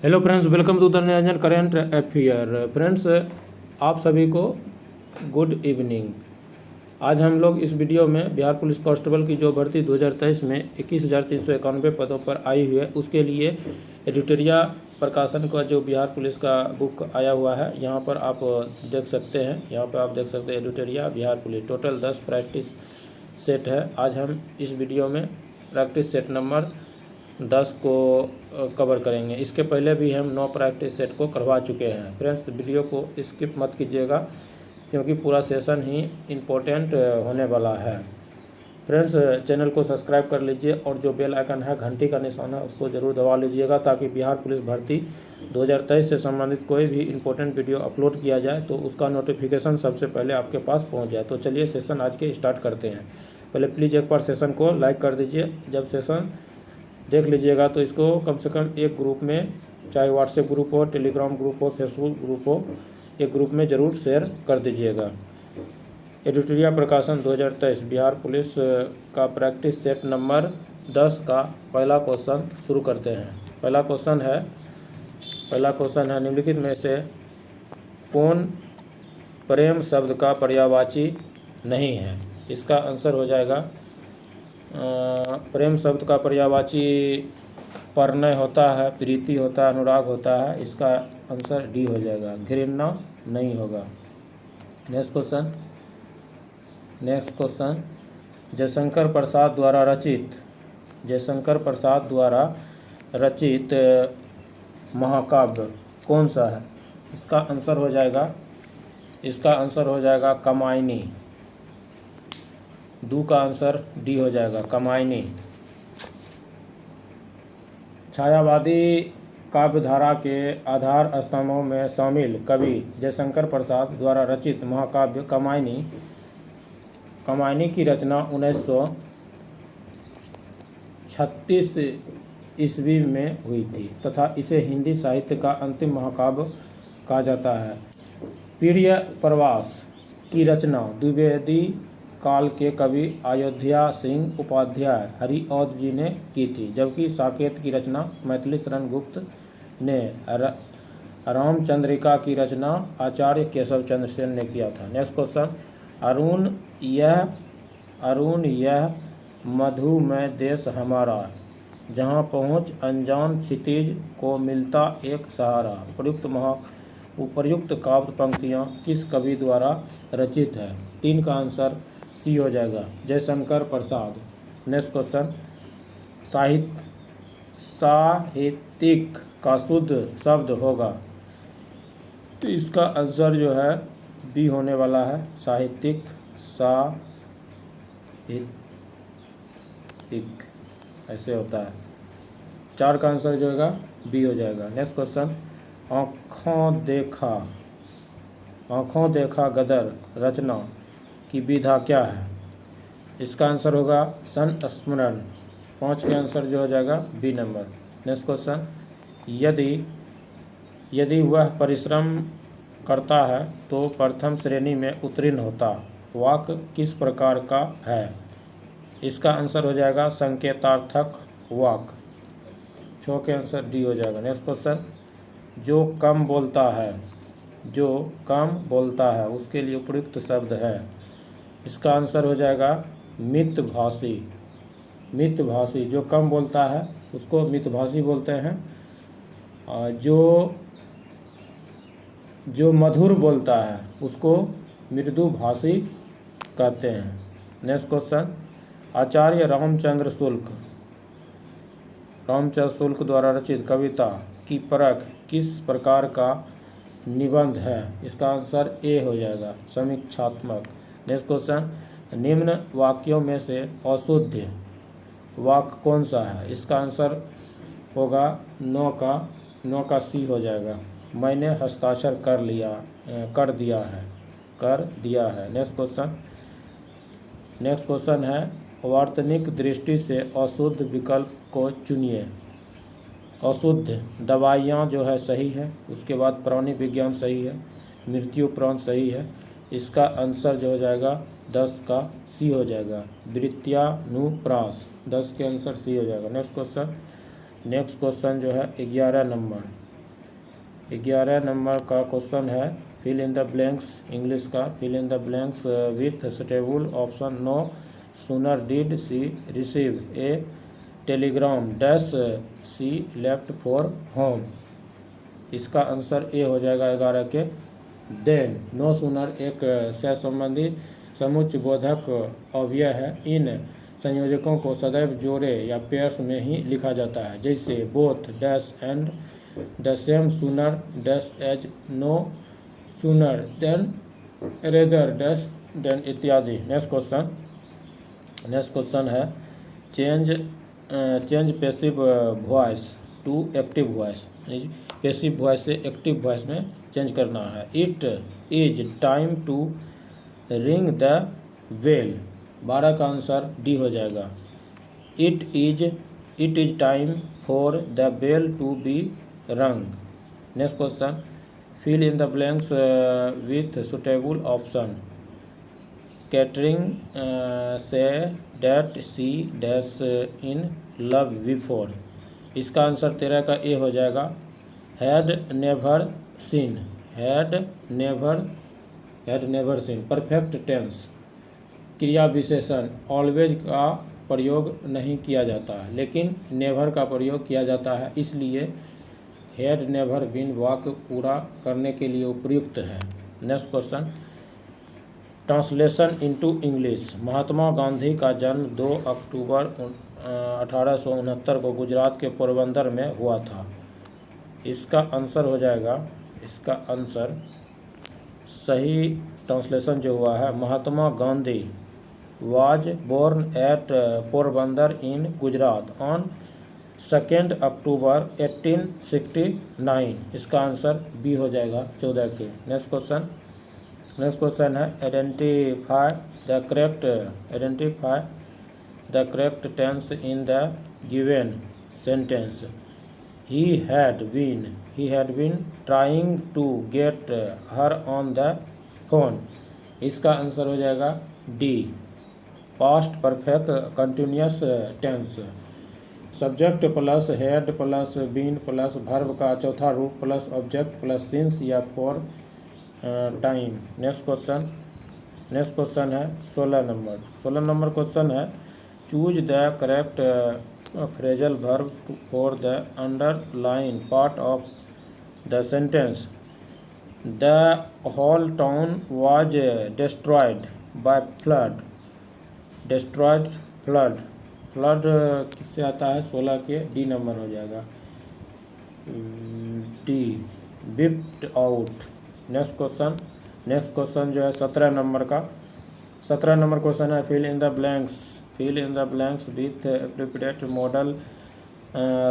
Hello friends, welcome to the national current affair. Friends, आप सभी को गुड इवनिंग। आज हम लोग इस वीडियो में बिहार पुलिस कांस्टेबल की जो भर्ती 2023 में 21,391 पदों पर आई हुई है, उसके लिए एडिटोरिया प्रकाशन का जो बिहार पुलिस का बुक आया हुआ है, यहाँ पर आप देख सकते हैं। यहाँ पर आप देख सकते हैं एडिटोरिया Bihar police, total 10 practice set है। आज हम इस वीडियो में प्रैक्टिस सेट नंबर 10 को कवर करेंगे। इसके पहले भी हम 9 प्रैक्टिस सेट को करवा चुके हैं। फ्रेंड्स, वीडियो को स्किप मत कीजिएगा क्योंकि पूरा सेशन ही इम्पोर्टेंट होने वाला है। फ्रेंड्स, चैनल को सब्सक्राइब कर लीजिए और जो बेल आइकन है, घंटी का निशान है, उसको ज़रूर दबा लीजिएगा ताकि बिहार पुलिस भर्ती 2023 से संबंधित कोई भी इम्पोर्टेंट वीडियो अपलोड किया जाए तो उसका नोटिफिकेशन सबसे पहले आपके पास पहुंच जाए। तो चलिए सेशन आज के स्टार्ट करते हैं। पहले प्लीज़ एक बार सेशन को लाइक कर दीजिए। जब सेशन देख लीजिएगा तो इसको कम से कम एक ग्रुप में, चाहे व्हाट्सएप ग्रुप हो, टेलीग्राम ग्रुप हो, फेसबुक ग्रुप हो, एक ग्रुप में ज़रूर शेयर कर दीजिएगा। एडिटोरिया प्रकाशन 2023 बिहार पुलिस का प्रैक्टिस सेट नंबर 10 का पहला क्वेश्चन शुरू करते हैं। पहला क्वेश्चन है निम्नलिखित में से कौन प्रेम शब्द का पर्यायवाची नहीं है? इसका आंसर हो जाएगा प्रेम शब्द का पर्यायवाची प्रणय होता है, प्रीति होता है, अनुराग होता है। इसका आंसर डी हो जाएगा, घृणा नहीं होगा। नेक्स्ट क्वेश्चन जयशंकर प्रसाद द्वारा रचित महाकाव्य कौन सा है? इसका आंसर हो जाएगा कामायनी। दू का आंसर डी हो जाएगा, कामायनी। छायावादी काव्यधारा के आधार स्तंभों में शामिल कवि जयशंकर प्रसाद द्वारा रचित महाकाव्य कामायनी की रचना 1936 ईस्वी में हुई थी तथा इसे हिंदी साहित्य का अंतिम महाकाव्य कहा जाता है। प्रिय प्रवास की रचना द्विवेदी काल के कवि अयोध्या सिंह उपाध्याय हरिऔध जी ने की थी, जबकि साकेत की रचना मैथिली शरण गुप्त ने, रामचंद्रिका की रचना आचार्य केशव चंद्र सेन ने किया था। नेक्स्ट क्वेश्चन अरुण यह मधुमय देश हमारा, जहाँ पहुँच अनजान क्षितिज को मिलता एक सहारा। उपर्युक्त काव्य पंक्तियाँ किस कवि द्वारा रचित है? 3 का आंसर सी हो जाएगा, जयशंकर प्रसाद। नेक्स्ट क्वेश्चन साहित्यिक का शुद्ध शब्द होगा, तो इसका आंसर जो है बी होने वाला है, साहित्यिक ऐसे होता है। 4 का आंसर जो होगा बी हो जाएगा। नेक्स्ट क्वेश्चन आँखों देखा गदर रचना की विधा क्या है? इसका आंसर होगा संस्मरण। 5 के आंसर जो हो जाएगा बी नंबर। नेक्स्ट क्वेश्चन यदि वह परिश्रम करता है तो प्रथम श्रेणी में उत्तीर्ण होता, वाक्य किस प्रकार का है? इसका आंसर हो जाएगा संकेतार्थक वाक्य। 6 के आंसर डी हो जाएगा। नेक्स्ट क्वेश्चन जो कम बोलता है उसके लिए उपयुक्त शब्द है? इसका आंसर हो जाएगा मितभाषी। जो कम बोलता है उसको मितभाषी बोलते हैं, जो मधुर बोलता है उसको मृदुभाषी कहते हैं। नेक्स्ट क्वेश्चन आचार्य रामचंद्र शुक्ल द्वारा रचित कविता की परख किस प्रकार का निबंध है? इसका आंसर ए हो जाएगा, समीक्षात्मक। नेक्स्ट क्वेश्चन निम्न वाक्यों में से अशुद्ध वाक्य कौन सा है? इसका आंसर होगा 9 का सी हो जाएगा, मैंने हस्ताक्षर कर दिया है। नेक्स्ट क्वेश्चन है वर्तनिक दृष्टि से अशुद्ध विकल्प को चुनिए। अशुद्ध दवाइयाँ जो है सही है, उसके बाद प्राणी विज्ञान सही है, मृत्यु उपरांत सही है। इसका आंसर जो हो जाएगा 10 का सी हो जाएगा, वृत्त्यानुप्रास। 10 के आंसर सी हो जाएगा। नेक्स्ट क्वेश्चन जो है 11 नंबर, 11 नंबर का क्वेश्चन है fill in the blanks, English का fill in the blanks with suitable option. No sooner did she receive a telegram dash she left for home. इसका answer A हो जाएगा 11 के then. No sooner एक से संबंधी समुच्चय बोधक अव्यय है। इन संयोजकों को सदैव जोड़े या पेयर्स में ही लिखा जाता है, जैसे both dash and the same sooner dash as, no sooner than, rather dash than इत्यादि। नेक्स्ट क्वेश्चन है change passive voice to active voice. Passive voice से एक्टिव वॉइस में चेंज करना है। It is time to ring the bell. 12 का answer D हो जाएगा। It is time for the bell to be rung. Next question fill in the blanks with suitable option. Catering say that C dash in love before. इसका answer 13 का A हो जाएगा। Had never seen. Had never seen perfect tense. क्रिया विशेषण always का प्रयोग नहीं किया जाता है, लेकिन नेवर का प्रयोग किया जाता है, इसलिए हैड नेवर बीन वाक्य पूरा करने के लिए उपयुक्त है। Next question translation into English. Mahatma Gandhi का जन्म 2 अक्टूबर 1869 को गुजरात के पोरबंदर में हुआ था। इसका आंसर हो जाएगा, इसका आंसर सही ट्रांसलेशन जो हुआ है, Mahatma Gandhi was born at Porbandar in Gujarat on 2 October 1869। इसका आंसर बी हो जाएगा 14 के। नेक्स्ट क्वेश्चन है identify the correct tense in the given sentence. He had been trying to get her on the phone। इसका आंसर हो जाएगा D past perfect continuous tense. Subject plus had plus been plus verb का चौथा रूप plus object plus since या for time. Next question है 16 number question है choose the correct phrasal verb for the underline part of the sentence. The whole town was destroyed by flood. Flood किससे आता है? 16 के डी नंबर हो जाएगा D wiped out. Next question जो है 17 नंबर का 17 नंबर क्वेश्चन है fill in the blanks with appropriate modal.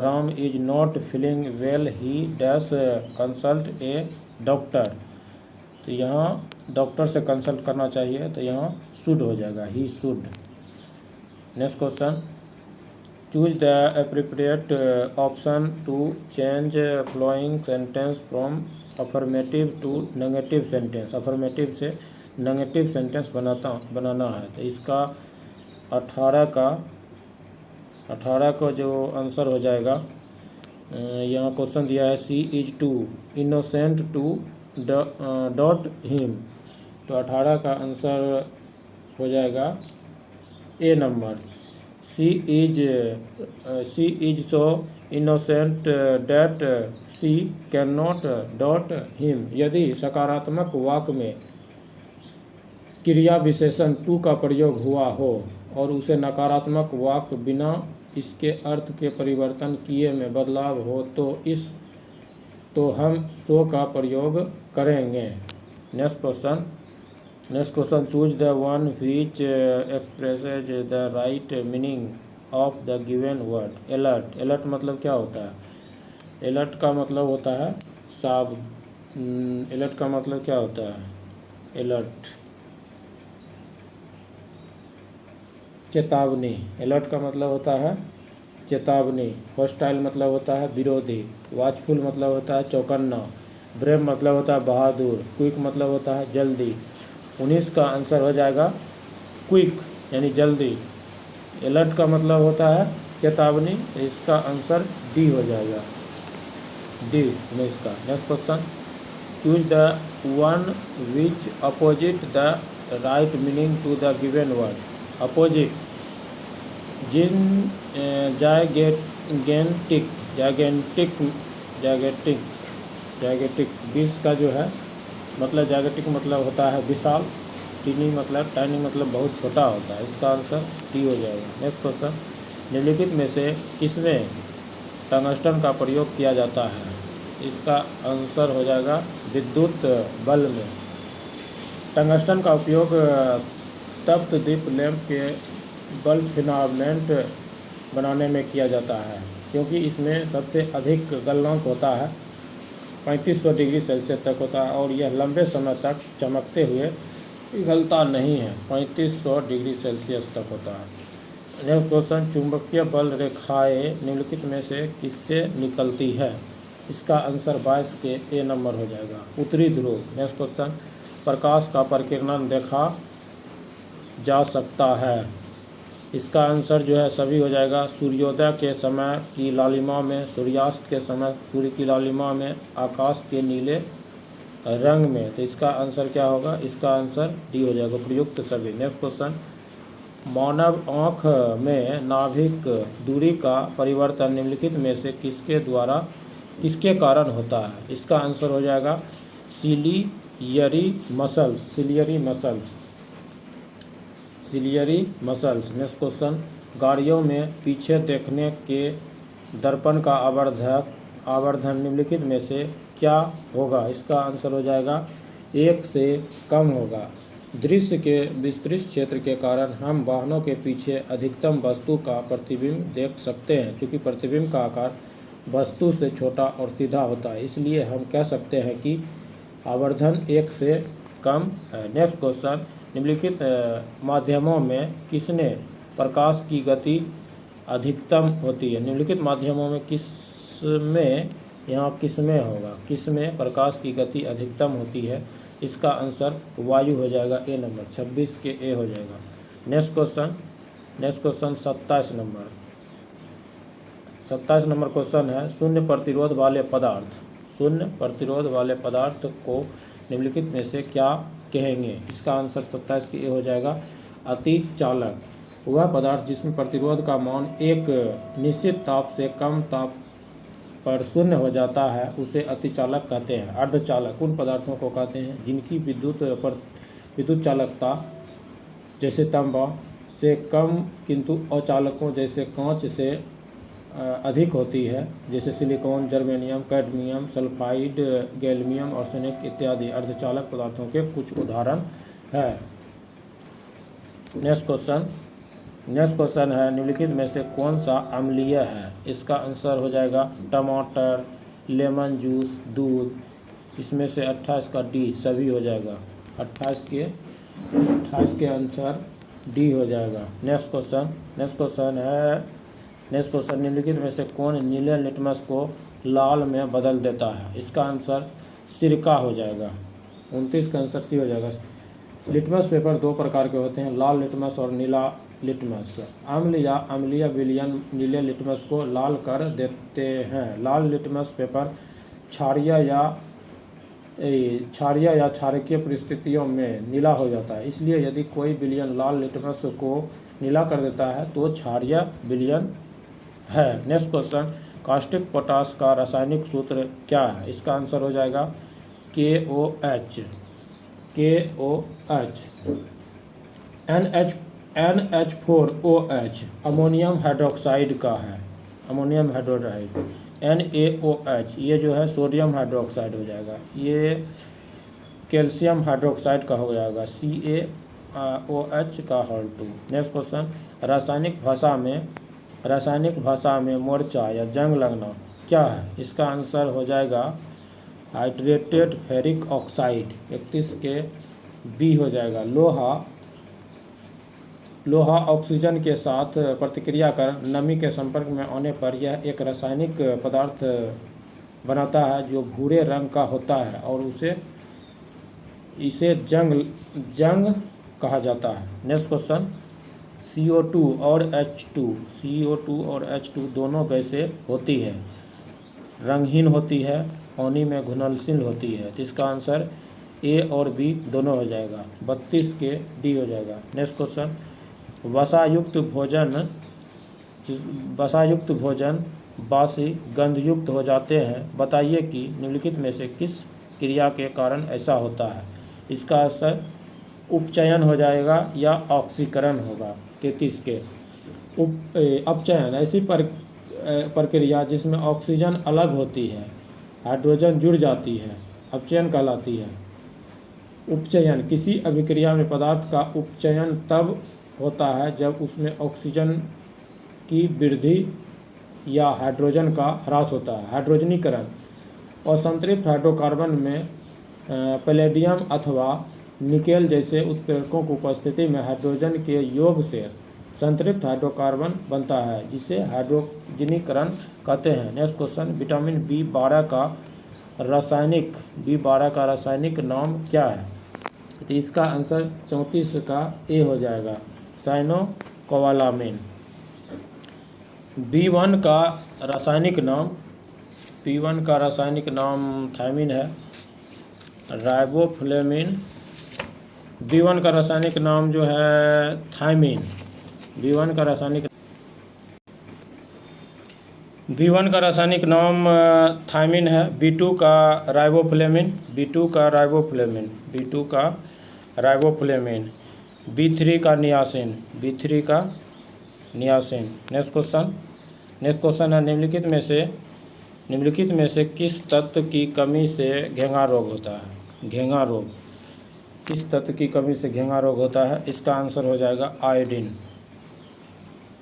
Ram is not feeling well, he dash consult a doctor. तो यहाँ डॉक्टर से कंसल्ट करना चाहिए, तो यहाँ शुड हो जाएगा, he should. Next question choose the appropriate option to change flowing sentence from affirmative to negative sentence. Affirmative से नेगेटिव सेंटेंस बनाना है। तो इसका 18 का जो आंसर हो जाएगा, यहाँ क्वेश्चन दिया है she is too innocent to doubt him. तो 18 का आंसर हो जाएगा A number. She is so innocent that she can not doubt him. यदि सकारात्मक वाक्य में क्रिया विशेषण टू का प्रयोग हुआ हो और उसे नकारात्मक वाक्य बिना इसके अर्थ के परिवर्तन किए में बदलाव हो तो हम सो का प्रयोग करेंगे। Next question choose the one which expresses the right meaning of the given word. Alert मतलब क्या होता है? अलर्ट का मतलब होता है अलर्ट का मतलब क्या होता है? अलर्ट चेतावनी। अलर्ट का मतलब होता है चेतावनी। हॉस्टाइल मतलब होता है विरोधी। वॉचफुल मतलब होता है चौकन्ना। ब्रेव मतलब होता है बहादुर। क्विक मतलब होता है जल्दी। 19 का आंसर हो जाएगा क्विक यानी जल्दी। अलर्ट का मतलब होता है चेतावनी, इसका आंसर डी हो जाएगा। डी उन्नीस का। Next question, choose the one which opposite the right meaning to the given word. Opposite, जिन जायगेंटिक जायगेंटिक जायगेटिक जायगेटिक 20 का जो है मतलब जायगेटिक मतलब होता है विशाल, टीनी मतलब बहुत छोटा होता है। इसका आंसर डी हो जाएगा। नेक्स्ट क्वेश्चन, निम्नलिखित में से किसमें टंगस्टन का प्रयोग किया जाता है। इसका आंसर हो जाएगा विद्युत बल्ब में। टंगस्टन का उपयोग तप्त दीप लैंप के बल्ब फिलामेंट बनाने में किया जाता है, क्योंकि इसमें सबसे अधिक गलनांक होता है, 3500 डिग्री सेल्सियस तक होता है, और यह लंबे समय तक चमकते हुए पिघलता नहीं है, 3500 डिग्री सेल्सियस तक होता है। नेक्स्ट क्वेश्चन, चुंबकीय बल रेखाएं निम्नलिखित में से किससे निकलती है। इसका आंसर 22 के ए नंबर हो जाएगा, उत्तरी ध्रुव। नेक्स्ट क्वेश्चन, प्रकाश का परिकिरण देखा जा सकता है। इसका आंसर जो है सभी हो जाएगा, सूर्योदय के समय की लालिमा में, सूर्यास्त के समय सूर्य की लालिमा में, आकाश के नीले रंग में। तो इसका आंसर क्या होगा, इसका आंसर डी हो जाएगा, प्रयुक्त सभी। नेक्स्ट क्वेश्चन, मानव आँख में नाभिक दूरी का परिवर्तन निम्नलिखित में से किसके कारण होता है। इसका आंसर हो जाएगा सिलियरी मसल्स। नेक्स्ट क्वेश्चन, गाड़ियों में पीछे देखने के दर्पण का आवर्धन निम्नलिखित में से क्या होगा। इसका आंसर हो जाएगा 1 से कम होगा। दृश्य के विस्तृत क्षेत्र के कारण हम वाहनों के पीछे अधिकतम वस्तु का प्रतिबिंब देख सकते हैं। चूँकि प्रतिबिंब का आकार वस्तु से छोटा और सीधा होता है, इसलिए हम कह सकते हैं कि आवर्धन 1 से कम है। नेक्स्ट क्वेश्चन, निम्नलिखित माध्यमों में किसने प्रकाश की गति अधिकतम होती है। निम्नलिखित माध्यमों में किसमें होगा, किसमें प्रकाश की गति अधिकतम होती है। इसका आंसर वायु हो जाएगा, ए नंबर, 26 के ए हो जाएगा। नेक्स्ट क्वेश्चन 27 नंबर क्वेश्चन है, शून्य प्रतिरोध वाले पदार्थ को निम्नलिखित में से क्या कहेंगे। इसका आंसर 27 के ए हो जाएगा, अतिचालक। वह पदार्थ जिसमें प्रतिरोध का मान एक निश्चित ताप से कम ताप पर शून्य हो जाता है, उसे अतिचालक कहते हैं। अर्धचालक उन पदार्थों को कहते हैं जिनकी विद्युत चालकता जैसे तांबा से कम किंतु अचालकों जैसे कांच से अधिक होती है, जैसे silicon, germanium, cadmium, sulphide, gallium arsenic इत्यादि अर्धचालक पदार्थों के कुछ उदाहरण है। नेक्स्ट क्वेश्चन है, निम्नलिखित में से कौन सा अम्लीय है। इसका आंसर हो जाएगा टमाटर, लेमन जूस, दूध। इसमें से 28 का डी सभी हो जाएगा, 28 के आंसर डी हो जाएगा। नेक्स्ट क्वेश्चन, निम्नलिखित में से कौन नीले लिटमस को लाल में बदल देता है। इसका आंसर सिरका हो जाएगा, 29 का आंसर सी हो जाएगा। लिटमस पेपर 2 प्रकार के होते हैं, लाल लिटमस और नीला लिटमस। अम्ल या अम्लीय विलयन नीले लिटमस को लाल कर देते हैं। लाल लिटमस पेपर क्षारीय या क्षारकीय परिस्थितियों में नीला हो जाता है, इसलिए यदि कोई विलयन लाल लिटमस को नीला कर देता है तो क्षारीय विलयन है। नेक्स्ट क्वेश्चन, कास्टिक पोटाश का रासायनिक सूत्र क्या है। इसका आंसर हो जाएगा KOH। NH4OH अमोनियम हाइड्रोक्साइड का है, अमोनियम हाइड्रोक्साइड। NaOH ये जो है सोडियम हाइड्रोक्साइड हो जाएगा, ये कैल्शियम हाइड्रोक्साइड का हो जाएगा, CaOH का होल 2। नेक्स्ट क्वेश्चन, रासायनिक भाषा में मोर्चा या जंग लगना क्या है। इसका आंसर हो जाएगा हाइड्रेटेड फेरिक ऑक्साइड, 31 के बी हो जाएगा। लोहा ऑक्सीजन के साथ प्रतिक्रिया कर नमी के संपर्क में आने पर यह एक रासायनिक पदार्थ बनाता है जो भूरे रंग का होता है और इसे जंग कहा जाता है। नेक्स्ट क्वेश्चन, CO2 और H2 दोनों गैसें होती है। रंगहीन होती है, पानी में घुलनशील होती है। तो इसका आंसर ए और बी दोनों हो जाएगा। 32 के डी हो जाएगा। नेक्स्ट क्वेश्चन, वसायुक्त भोजन बासी गंधयुक्त हो जाते हैं, बताइए कि निम्नलिखित में से किस क्रिया के कारण ऐसा होता है। इसका आंसर उपचयन हो जाएगा या ऑक्सीकरण होगा। 33 के अपचयन ऐसी प्रक्रिया जिसमें ऑक्सीजन अलग होती है, हाइड्रोजन जुड़ जाती है, अपचयन कहलाती है। उपचयन किसी अभिक्रिया में पदार्थ का उपचयन तब होता है जब उसमें ऑक्सीजन की वृद्धि या हाइड्रोजन का ह्रास होता है। हाइड्रोजनीकरण और संतृप्त हाइड्रोकार्बन में पैलेडियम अथवा निकेल जैसे उत्प्रेरकों की उपस्थिति में हाइड्रोजन के योग से संतृप्त हाइड्रोकार्बन बनता है, जिसे हाइड्रोजनीकरण कहते हैं। नेक्स्ट क्वेश्चन, विटामिन B12 का रासायनिक नाम क्या है। तो इसका आंसर 34 का ए हो जाएगा, साइनोकोबालामिन। B1 का रासायनिक नाम थायमिन है। राइबोफ्लेविन, B1 का रासायनिक नाम जो है थायमिन। B1 का रासायनिक नाम थायमिन है। B2 का राइबोफ्लेविन। B2 का राइबोफ्लेविन। B3 का नियासिन। नेक्स्ट क्वेश्चन है, निम्नलिखित में से किस तत्व की कमी से घेंघा रोग होता है। घेंघा रोग किस तत्व की कमी से घेंघा रोग होता है। इसका आंसर हो जाएगा आयोडीन।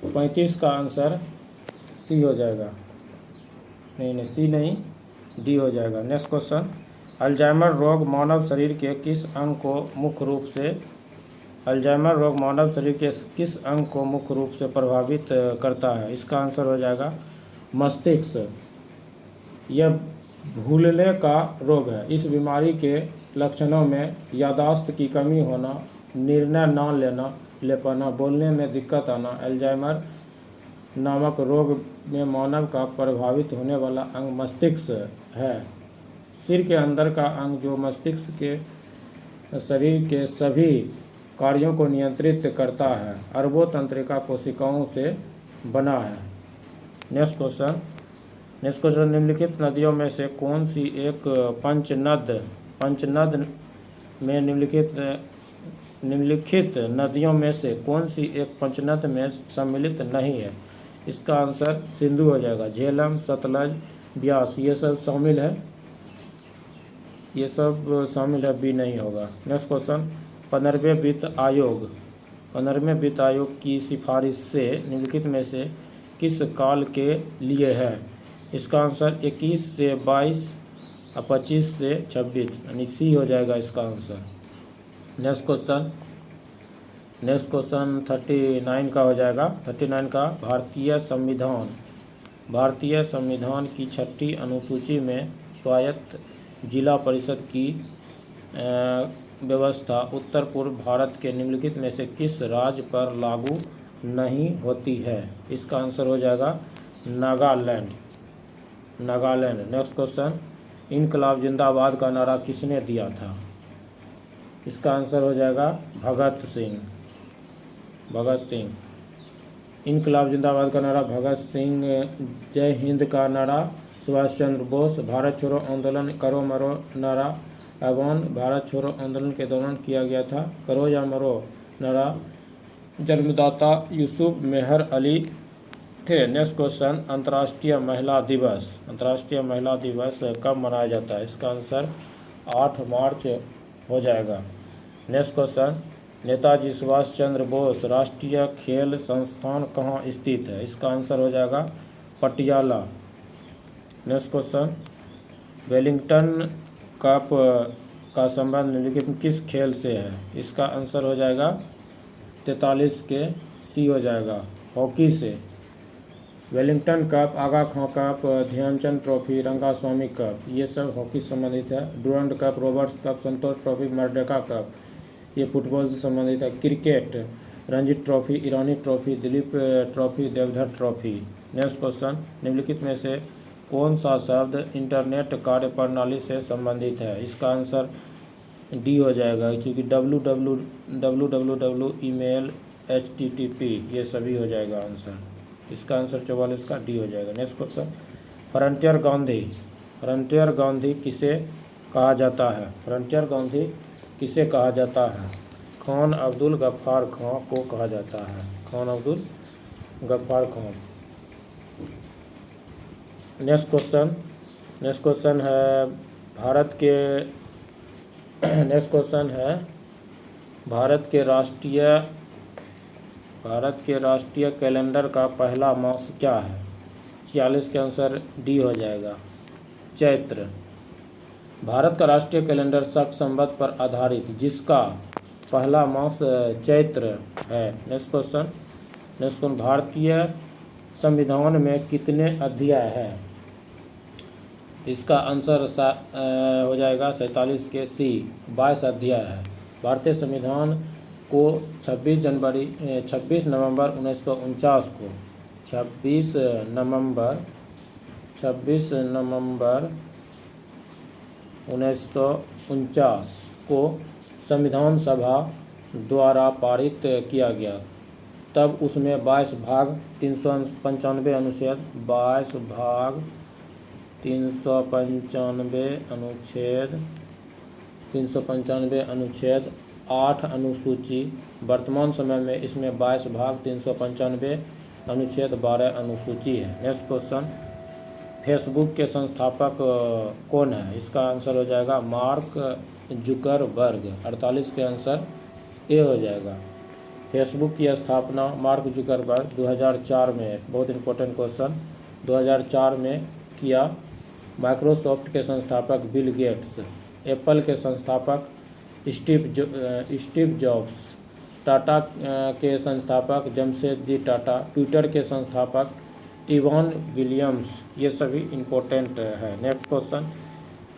35 का आंसर सी हो जाएगा। नहीं, सी नहीं, डी हो जाएगा। नेक्स्ट क्वेश्चन, अल्जाइमर रोग मानव शरीर के किस अंग को मुख्य रूप से प्रभावित करता है। इसका आंसर हो जाएगा मस्तिष्क। यह भूलने का रोग है। इस बीमारी के लक्षणों में याददाश्त की कमी होना, निर्णय न ले पाना, बोलने में दिक्कत आना। अल्जाइमर नामक रोग में मानव का प्रभावित होने वाला अंग मस्तिष्क है। सिर के अंदर का अंग जो मस्तिष्क के शरीर के सभी कार्यों को नियंत्रित करता है, अरबों तंत्रिका कोशिकाओं से बना है। नेक्स्ट क्वेश्चन, निम्नलिखित नदियों में से कौन सी एक पंचनद में निम्नलिखित नदियों में से कौन सी एक पंचनद में सम्मिलित नहीं है। इसका आंसर सिंधु हो जाएगा। झेलम, सतलज, ब्यास ये सब शामिल है, बी नहीं होगा। नेक्स्ट क्वेश्चन, 15वें वित्त आयोग की सिफारिश से निम्नलिखित में से किस काल के लिए है। इसका आंसर 21 से 22 और 25 से 26 यानी सी हो जाएगा इसका आंसर। नेक्स्ट क्वेश्चन 39 का हो जाएगा। 39 का, भारतीय संविधान की 6ठी अनुसूची में स्वायत्त जिला परिषद की व्यवस्था उत्तर पूर्व भारत के निम्नलिखित में से किस राज्य पर लागू नहीं होती है। इसका आंसर हो जाएगा नागालैंड। नेक्स्ट क्वेश्चन, इनकलाब जिंदाबाद का नारा किसने दिया था। इसका आंसर हो जाएगा भगत सिंह। इनकलाब जिंदाबाद का नारा भगत सिंह। जय हिंद का नारा सुभाष चंद्र बोस। भारत छोड़ो आंदोलन करो मरो नारा ऐवान भारत छोड़ो आंदोलन के दौरान किया गया था। करो या मरो नारा जन्मदाता यूसुफ मेहर अली थे। नेक्स्ट क्वेश्चन, अंतर्राष्ट्रीय महिला दिवस कब मनाया जाता है। इसका आंसर 8 मार्च हो जाएगा। नेक्स्ट क्वेश्चन, नेताजी सुभाष चंद्र बोस राष्ट्रीय खेल संस्थान कहाँ स्थित है। इसका आंसर हो जाएगा Patiala. Next question, Wellington cup का संबंध निम्नलिखित किस खेल से है। इसका आंसर हो जाएगा 43 के सी हो जाएगा, हॉकी से। Wellington cup, Aga Khan cup, Dhyanchand trophy, Rangaswami cup ये सब हॉकी से संबंधित है। Durand cup, Roberts cup, Santosh trophy, Merdeka cup ये फुटबॉल से संबंधित है। Cricket, Ranji trophy, Irani trophy, Duleep trophy, Deodhar trophy. Next question, निम्नलिखित में से कौन सा शब्द इंटरनेट कार्य प्रणाली से संबंधित है? इसका आंसर डी हो जाएगा, क्योंकि www ईमेल HTTP ये सभी हो जाएगा आंसर। इसका आंसर 44 का डी हो जाएगा। नेक्स्ट क्वेश्चन, फ्रंटियर गांधी किसे कहा जाता है? फ्रंटियर गांधी किसे कहा जाता है? खान अब्दुल गफ्फार खां को कहा जाता है। खान अब्दुल गफ्फार खां। नेक्स्ट क्वेश्चन है भारत के राष्ट्रीय कैलेंडर का पहला मास क्या है? 46 के आंसर डी हो जाएगा, चैत्र। भारत का राष्ट्रीय कैलेंडर शक संवत पर आधारित जिसका पहला मास चैत्र है। नेक्स्ट क्वेश्चन, भारतीय संविधान में कितने अध्याय हैं? इसका आंसर हो जाएगा 47 के सी, 22 अध्याय है। भारतीय संविधान को 26 नवंबर 1949 को 26 नवंबर 1949 को संविधान सभा द्वारा पारित किया गया। तब उसमें 22 भाग 395 अनुच्छेद 8 अनुसूची। वर्तमान समय में इसमें 22 भाग 395 अनुच्छेद 12 अनुसूची है। नेक्स्ट क्वेश्चन, फेसबुक के संस्थापक कौन है? इसका आंसर हो जाएगा मार्क जुकरबर्ग। 48 के आंसर ए हो जाएगा। फेसबुक की स्थापना मार्क जुकरबर्ग 2004 में, बहुत इंपॉर्टेंट क्वेश्चन, 2004 में किया। माइक्रोसॉफ्ट के संस्थापक बिल गेट्स, एप्पल के संस्थापक स्टीव जॉब्स, टाटा के संस्थापक जमशेदजी टाटा, ट्विटर के संस्थापक इवान विलियम्स, ये सभी इम्पोर्टेंट है। नेक्स्ट क्वेश्चन,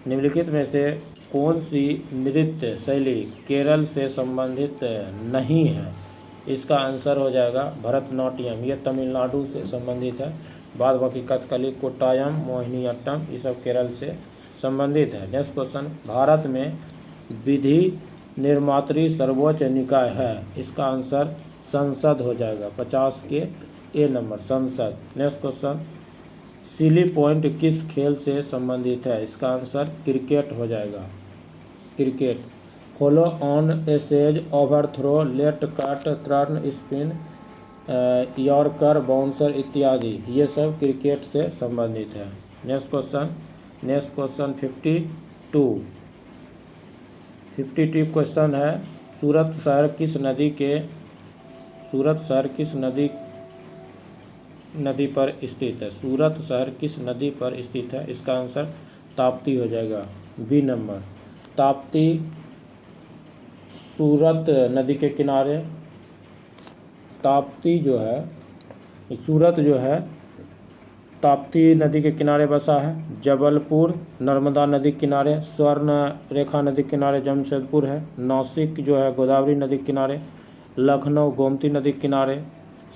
निम्नलिखित में से कौन सी नृत्य शैली केरल से संबंधित नहीं है? इसका आंसर हो जाएगा भरतनाट्यम, ये तमिलनाडु से संबंधित है। बाद बाकी कथकली, कोट्टायम, मोहिनीअट्टम ये सब केरल से संबंधित है। नेक्स्ट क्वेश्चन, भारत में विधि निर्मात्री सर्वोच्च निकाय है? इसका आंसर संसद हो जाएगा, 50 के ए नंबर, संसद। नेक्स्ट क्वेश्चन, सिली पॉइंट किस खेल से संबंधित है? इसका आंसर क्रिकेट हो जाएगा, cricket. Follow on aces, overthrow, late cut, turn, spin, yorker, bouncer इत्यादि ये सब क्रिकेट से संबंधित है। नेक्स्ट क्वेश्चन 52 क्वेश्चन है, सूरत शहर किस नदी पर स्थित है? सूरत शहर किस नदी पर स्थित है? इसका आंसर ताप्ती हो जाएगा, बी नंबर। ताप्ती सूरत नदी के किनारे, सूरत जो है ताप्ती नदी के किनारे बसा है। जबलपुर नर्मदा नदी किनारे, स्वर्ण रेखा नदी किनारे जमशेदपुर है। नासिक जो है गोदावरी नदी किनारे, लखनऊ गोमती नदी किनारे,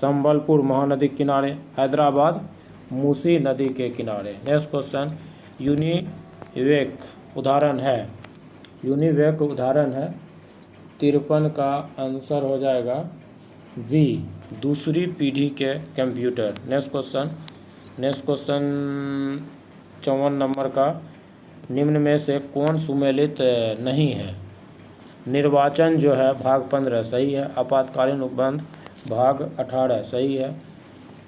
संबलपुर महानदी किनारे, हैदराबाद मूसी नदी के किनारे। नेक्स्ट क्वेश्चन, यूनिवेक उदाहरण है? 53 का आंसर हो जाएगा वी, दूसरी पीढ़ी के कंप्यूटर। नेक्स्ट क्वेश्चन 54 नंबर का, निम्न में से कौन सुमेलित नहीं है? निर्वाचन जो है भाग 15 सही है। आपातकालीन उपबंध भाग 18 सही है।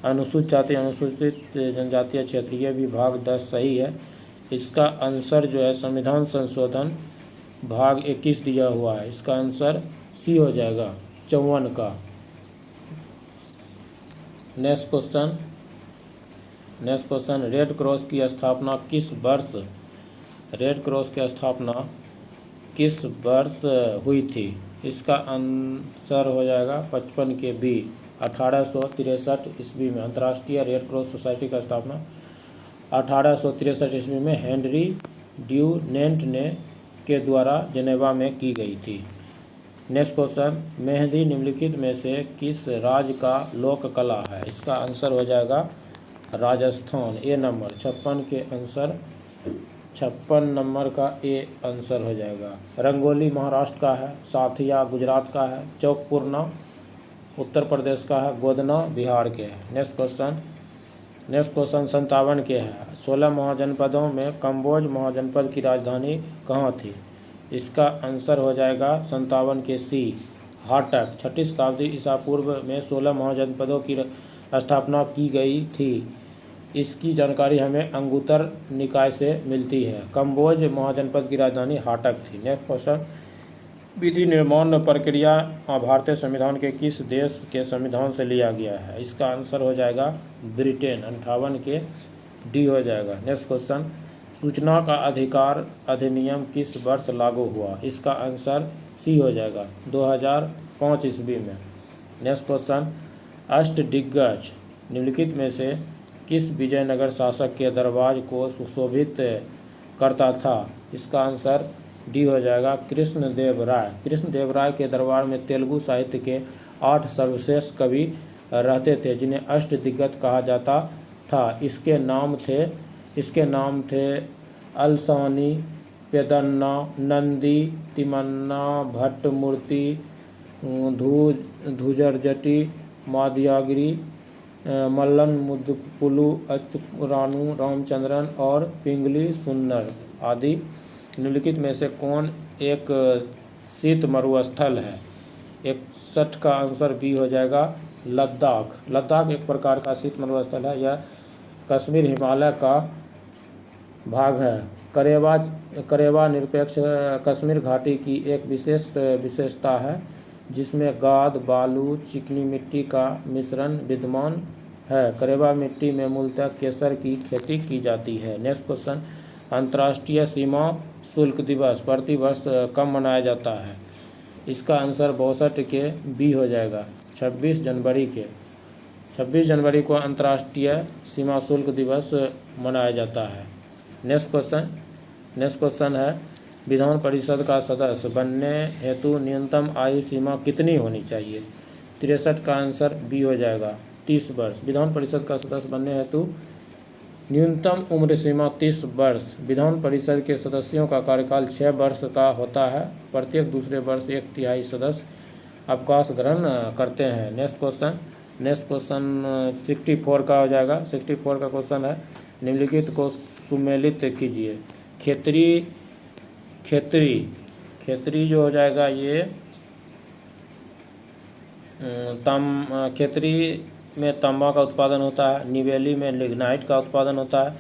अनुसूचित जाति अनुसूचित जनजातीय क्षेत्रीय भी भाग 10 सही है। इसका आंसर जो है संविधान संशोधन भाग 21 दिया हुआ है। इसका आंसर सी हो जाएगा, 54 का। नेक्स्ट क्वेश्चन, रेड क्रॉस की स्थापना किस वर्ष हुई थी? इसका आंसर हो जाएगा 55 के बी, 1863 ईस्वी में। अंतर्राष्ट्रीय रेड क्रॉस सोसाइटी का स्थापना 1863 ईस्वी में हेनरी ड्यूनेंट के द्वारा जेनेवा में की गई थी। नेक्स्ट क्वेश्चन, मेहंदी निम्नलिखित में से किस राज्य का लोक कला है? इसका आंसर हो जाएगा राजस्थान ए नंबर 56 के आंसर 56 नंबर का ए आंसर हो जाएगा। रंगोली महाराष्ट्र का है, साथिया गुजरात का है, चौकपुरना उत्तर प्रदेश का है, गोदना बिहार के है। नेक्स्ट क्वेश्चन 57 के है। 16 महाजनपदों में कंबोज महाजनपद की राजधानी कहाँ थी? इसका आंसर हो जाएगा 57 के सी, हाटक। 6ठी शताब्दी ईसा पूर्व में 16 महाजनपदों की स्थापना की गई थी। इसकी जानकारी हमें अंगुत्तर निकाय से मिलती है। कंबोज महाजनपद की राजधानी हाटक थी। नेक्स्ट क्वेश्चन, विधि निर्माण प्रक्रिया भारतीय संविधान के किस देश के संविधान से लिया गया है? इसका आंसर हो जाएगा ब्रिटेन। 58 के डी हो जाएगा। नेक्स्ट क्वेश्चन, सूचना का अधिकार अधिनियम किस वर्ष लागू हुआ? इसका आंसर सी हो जाएगा 2005 ईस्वी में। नेक्स्ट क्वेश्चन, अष्टदिग्गज निम्नलिखित में से किस विजयनगर शासक के दरबार को सुशोभित करता था? इसका आंसर डी हो जाएगा कृष्णदेवराय। कृष्णदेवराय के दरबार में तेलुगु साहित्य के 8 सर्वश्रेष्ठ कवि रहते थे, जिन्हें अष्टदिग्गज कहा जाता था। इसके नाम थे अलसानी, पेदन्ना, नंदी, तिमन्ना, भट्टमूर्ति, धूजरजटी, मादयागिरी, मल्लन मुदपुलु, अच्युरानु, रामचंद्रन और पिंगली सुन्नर आदि। निम्नलिखित में से कौन एक शीत मरुस्थल है? 61 का आंसर बी हो जाएगा लद्दाख। लद्दाख एक प्रकार का शीत मरुस्थल है। यह कश्मीर हिमालय का भाग है। करेवा निरपेक्ष कश्मीर घाटी की एक विशेषता है, जिसमें गाद, बालू, चिकनी मिट्टी का मिश्रण विद्यमान है। करेवा मिट्टी में मूलतः केसर की खेती की जाती है। नेक्स्ट क्वेश्चन, अंतर्राष्ट्रीय सीमा शुल्क दिवस प्रतिवर्ष कब मनाया जाता है? इसका आंसर 62 के बी हो जाएगा 26 जनवरी के। 26 जनवरी को अंतर्राष्ट्रीय सीमा शुल्क दिवस मनाया जाता है। नेक्स्ट क्वेश्चन है, विधान परिषद का सदस्य बनने हेतु न्यूनतम आयु सीमा कितनी होनी चाहिए? 63 का आंसर बी हो जाएगा 30 वर्ष। विधान परिषद का सदस्य बनने हेतु न्यूनतम उम्र सीमा 30 वर्ष। विधान परिषद के सदस्यों का कार्यकाल 6 वर्ष का होता है। प्रत्येक दूसरे वर्ष 1/3 सदस्य अवकाश ग्रहण करते हैं। नेक्स्ट क्वेश्चन 64 का हो जाएगा। 64 का क्वेश्चन है, निम्नलिखित को सुमेलित कीजिए। खेतरी जो हो जाएगा ये खेतरी में तांबा का उत्पादन होता है। निवेली में लिग्नाइट का उत्पादन होता है।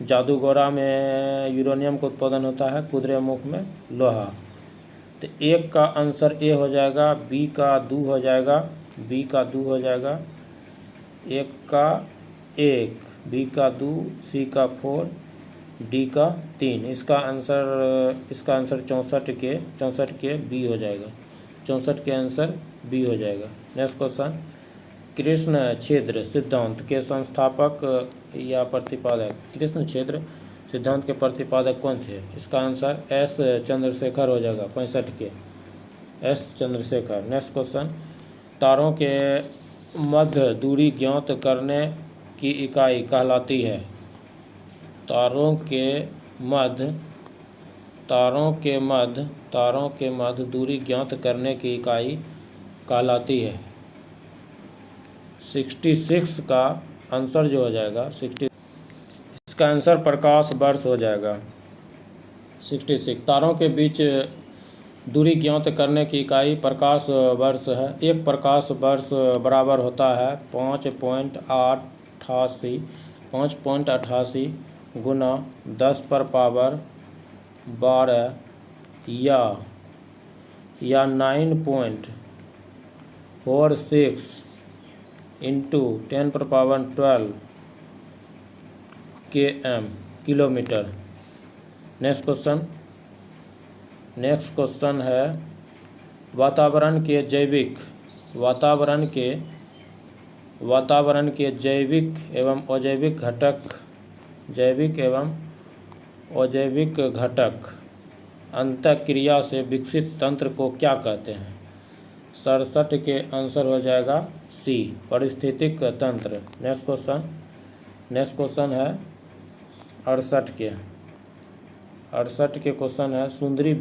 जादूगोरा में यूरेनियम का उत्पादन होता है। कुद्रेमुख में लोहा। तो एक का आंसर ए हो जाएगा, बी का 2 हो जाएगा, बी का 2 हो जाएगा, एक का 1, बी का 2, सी का 4, डी का 3। इसका आंसर 64 के बी हो जाएगा। 64 के आंसर बी हो जाएगा। नेक्स्ट क्वेश्चन, कृष्ण क्षेत्र सिद्धांत के संस्थापक या प्रतिपादक, कृष्ण क्षेत्र सिद्धांत के प्रतिपादक कौन थे? इसका आंसर एस चंद्रशेखर हो जाएगा 65 के, एस चंद्रशेखर। नेक्स्ट क्वेश्चन, तारों के मध्य दूरी ज्ञात करने की इकाई कहलाती है? तारों के मध्य दूरी ज्ञात करने की इकाई कहलाती है। 66 का आंसर जो हो जाएगा 60, इसका आंसर प्रकाश वर्ष हो जाएगा 66। तारों के बीच दूरी ज्ञात करने की इकाई प्रकाश वर्ष है। एक प्रकाश वर्ष बराबर होता है 5.88 गुना 10⁻12 या 9.46 into 10⁻12 km kilometre. Next question है, वातावरण के जैविक एवं अजैविक घटक अंतःक्रिया से विकसित तंत्र को क्या कहते हैं? 67 के आंसर हो जाएगा सी, पारिस्थितिक तंत्र। नेक्स्ट क्वेश्चन, नेक्स्ट क्वेश्चन है 68 के क्वेश्चन है सुंदरी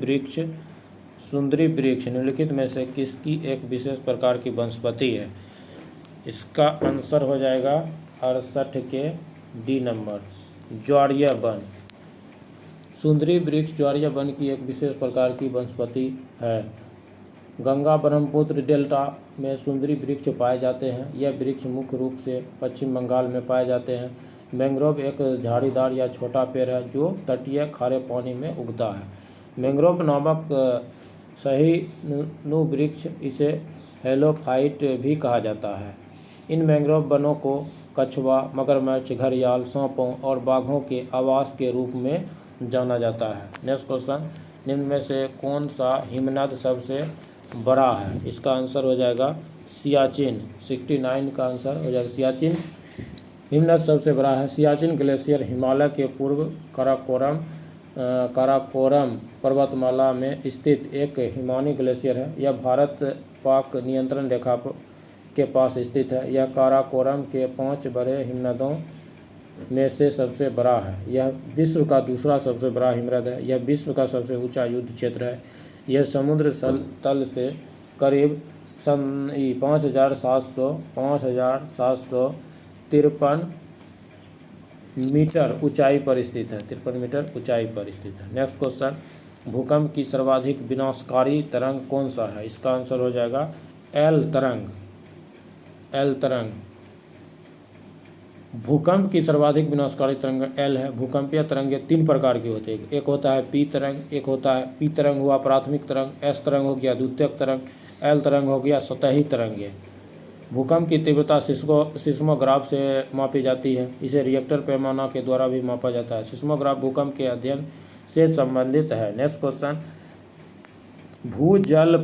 वृक्ष निम्नलिखित में से किसकी एक विशेष प्रकार की वनस्पति है। इसका आंसर हो जाएगा 68 के डी नंबर, ज्वारीय वन। सुंदरी वृक्ष ज्वारीय वन की एक विशेष प्रकार की वनस्पति है। गंगा ब्रह्मपुत्र डेल्टा में सुंदरी वृक्ष पाए जाते हैं। यह वृक्ष मुख्य रूप से पश्चिम बंगाल में पाए जाते हैं। मैंग्रोव एक झाड़ीदार या छोटा पेड़ है जो तटीय खारे पानी में उगता है। मैंग्रोव नामक सहिष्णु वृक्ष इसे हेलोफाइट भी कहा जाता है। इन मैंग्रोव वनों को कछुआ, मगरमच्छ, घड़ियाल, सांपों और बाघों के आवास के रूप में जाना जाता है। नेक्स्ट क्वेश्चन, निम्न में से कौन सा हिमनद सबसे बड़ा है। इसका आंसर हो जाएगा सियाचिन। 69 का आंसर हो जाएगा सियाचिन। हिमनद सबसे बड़ा है। सियाचिन ग्लेशियर हिमालय के पूर्व काराकोरम पर्वतमाला में स्थित एक हिमानी ग्लेशियर है। यह भारत पाक नियंत्रण रेखा के पास स्थित है। यह काराकोरम के 5 बड़े हिमनदों में से सबसे बड़ा है। यह विश्व का दूसरा सबसे बड़ा हिमनद है। यह विश्व का सबसे ऊंचा युद्ध क्षेत्र है। यह समुद्र तल से करीब 5,753 मीटर ऊंचाई पर स्थित है। 53 मीटर ऊंचाई पर स्थित है। नेक्स्ट क्वेश्चन, भूकंप की सर्वाधिक विनाशकारी तरंग कौन सा है। इसका आंसर हो जाएगा एल तरंग। भूकंप की सर्वाधिक विनाशकारी तरंग एल है। भूकंपीय तरंगे 3 प्रकार की होती है। एक होता है पी तरंग, एक होता है पी तरंग हुआ प्राथमिक तरंग, एस तरंग हो गया द्वितीयक तरंग, एल तरंग हो गया सतही तरंगे। भूकंप की तीव्रता सिस्मोग्राफ से मापी जाती है। इसे रिएक्टर पैमाना के द्वारा भी मापा जाता है। सिस्मोग्राफ भूकंप के अध्ययन से संबंधित है। नेक्स्ट क्वेश्चन, भूजल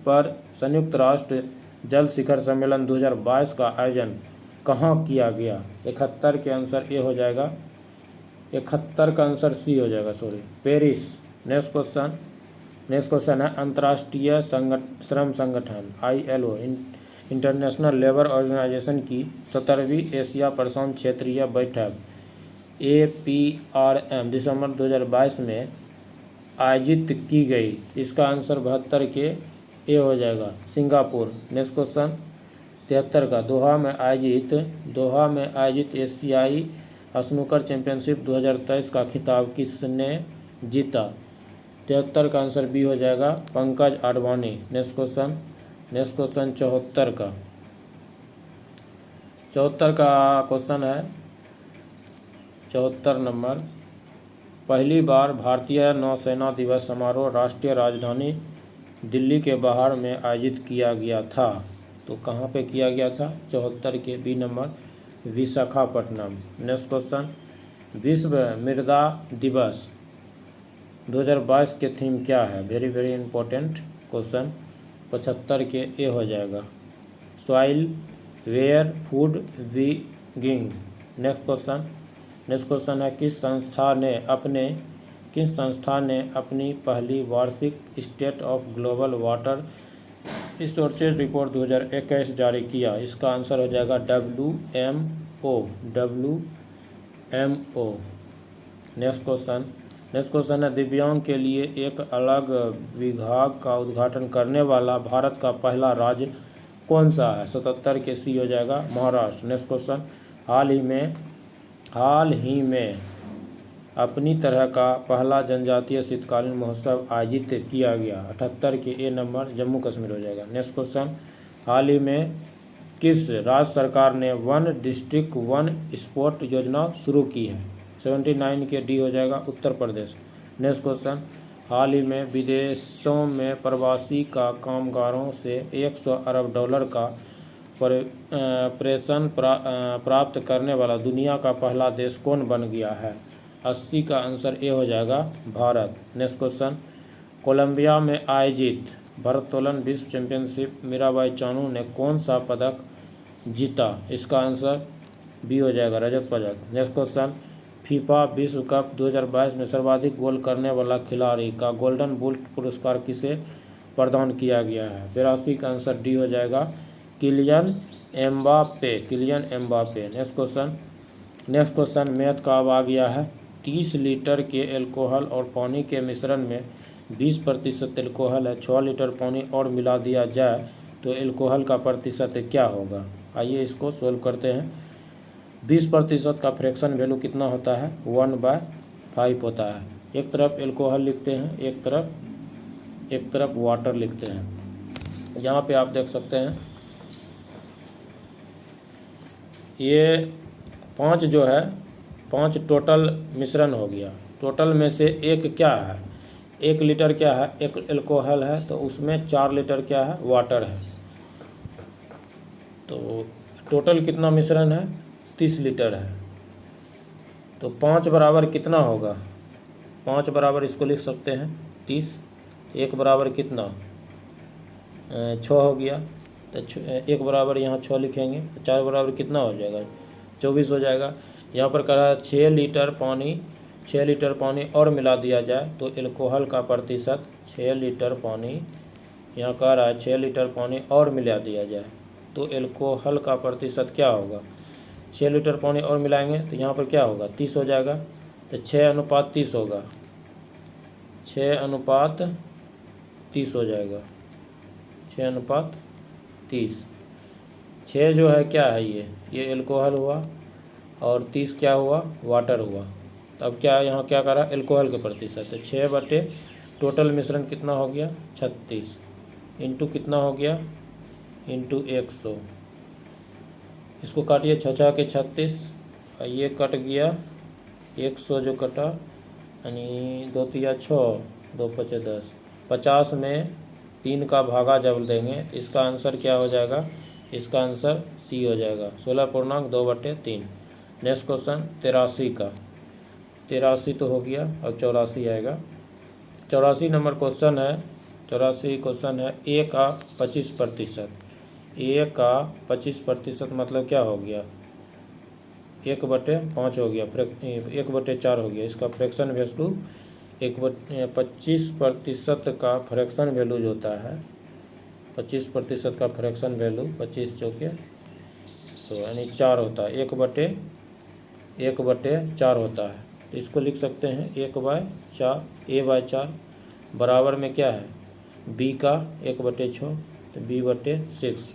पर संयुक्त राष्ट्र जल शिखर सम्मेलन 2022 का आयोजन कहाँ किया गया। 71 के आंसर ए हो जाएगा। 71 का आंसर सी हो जाएगा, पेरिस। नेक्स्ट क्वेश्चन है अंतर्राष्ट्रीय श्रम संगठन ILO इंटरनेशनल लेबर ऑर्गेनाइजेशन की 17वीं एशिया प्रशांत क्षेत्रीय बैठक APRM दिसंबर 2022 में आयोजित की गई। इसका आंसर 72 के ए हो जाएगा, सिंगापुर। नेक्स्ट क्वेश्चन 73 का, दोहा में आयोजित एशियाई स्नूकर चैंपियनशिप 2023 का खिताब किसने जीता। 73 का आंसर बी हो जाएगा, पंकज आडवाणी। नेक्स्ट क्वेश्चन 74 का क्वेश्चन है 74 नंबर, पहली बार भारतीय नौसेना दिवस समारोह राष्ट्रीय राजधानी दिल्ली के बाहर में आयोजित किया गया था। तो कहाँ पे किया गया था। 74 के B number, Visakhapatnam. Next question, विश्व मृदा दिवस 2022 के थीम क्या है। Very very important question. 75 के ए हो जाएगा, सॉइल वेयर फूड विगिंग। नेक्स्ट क्वेश्चन है किस संस्था ने अपनी पहली वार्षिक state of global water storage report 2021 जारी किया। इसका आंसर हो जाएगा WMO। नेक्स्ट क्वेश्चन है दिव्यांग के लिए एक अलग विभाग का उद्घाटन करने वाला भारत का पहला राज्य कौन सा है। 77 के सी हो जाएगा, महाराष्ट्र। नेक्स्ट क्वेश्चन, हाल ही में अपनी तरह का पहला जनजातीय शीतकालीन महोत्सव आयोजित किया गया। 78 के ए नंबर, जम्मू कश्मीर हो जाएगा। नेक्स्ट क्वेश्चन, हाल ही में किस राज्य सरकार ने वन डिस्ट्रिक्ट वन स्पोर्ट योजना शुरू की है। 79 के डी हो जाएगा, उत्तर प्रदेश। नेक्स्ट क्वेश्चन, हाल ही में विदेशों में प्रवासी का कामगारों से $100 अरब का प्रेषण प्राप्त करने वाला दुनिया का पहला देश कौन बन गया है। 80 का आंसर ए हो जाएगा, भारत। नेक्स्ट क्वेश्चन, कोलंबिया में आयोजित भारोत्तोलन विश्व चैंपियनशिप मीराबाई चानू ने कौन सा पदक जीता। इसका आंसर बी हो जाएगा, रजत पदक। नेक्स्ट क्वेश्चन, फीफा विश्व कप 2022 में सर्वाधिक गोल करने वाला खिलाड़ी का गोल्डन बूट पुरस्कार किसे प्रदान किया गया है। 82 का आंसर डी हो जाएगा, Kylian Mbappe, Kylian Mbappe. Next question math का अब आ गया है। 30 लीटर के एल्कोहल और पानी के मिश्रण में 20% एल्कोहल है, 6 लीटर पानी और मिला दिया जाए तो एल्कोहल का प्रतिशत क्या होगा। आइए इसको सोल्व करते हैं। 20% का फ्रैक्शन वैल्यू कितना होता है, 1/5 होता है। एक तरफ एल्कोहल लिखते हैं, एक तरफ वाटर लिखते हैं। यहाँ पे आप देख सकते हैं ये 5 जो है 5 टोटल मिश्रण हो गया। टोटल में से एक क्या है, 1 लीटर क्या है, एक एल्कोहल है, तो उसमें 4 लीटर क्या है, वाटर है। तो टोटल कितना मिश्रण है, 30 लीटर है। तो 5 बराबर कितना होगा, 5 बराबर इसको लिख सकते हैं 30। 1 बराबर कितना, 6 हो गया। तो 1 बराबर यहाँ 6 लिखेंगे। 4 बराबर कितना हो जाएगा, 24 हो जाएगा। यहाँ पर कह रहा है 6 लीटर पानी और मिला दिया जाए तो एल्कोहल का प्रतिशत, 6 लीटर पानी, यहाँ कह रहा है 6 लीटर पानी और मिला दिया जाए तो एल्कोहल का प्रतिशत क्या होगा। 6 लीटर पानी और मिलाएंगे तो यहाँ पर क्या होगा, 30 हो जाएगा। तो 6:30 होगा, 6:30 हो जाएगा, 6:30। 6 जो है क्या है, ये एल्कोहल हुआ और 30 क्या हुआ, वाटर हुआ। तब क्या यहाँ क्या करा, एल्कोहल के प्रतिशत। तो 6 बटे टोटल मिश्रण कितना हो गया, 36, इंटू कितना हो गया, इंटू 100। इसको काटिए, 6 के 36, ये कट गया 100 जो कटा, यानी 2 तिया 6, 2 पचे 10, 50 में 3 का भागा जब देंगे इसका आंसर क्या हो जाएगा, इसका आंसर सी हो जाएगा, 16.2/3। नेक्स्ट क्वेश्चन 83 का, 83 तो हो गया, अब 84 आएगा। 84 नंबर क्वेश्चन है। 84 क्वेश्चन है, A का 25%, A का 25% मतलब क्या हो गया, 1/5 हो गया, 1/4 हो गया। इसका फ्रैक्शन वैल्यू 25% का फ्रैक्शन वैल्यू जो होता है, 25% का फ्रैक्शन वैल्यू 25 चौके तो यानी 4 होता है, 1/4 होता है। तो इसको लिख सकते हैं 1/4, A/4 बराबर में क्या है, B का 1/6 तो B/6।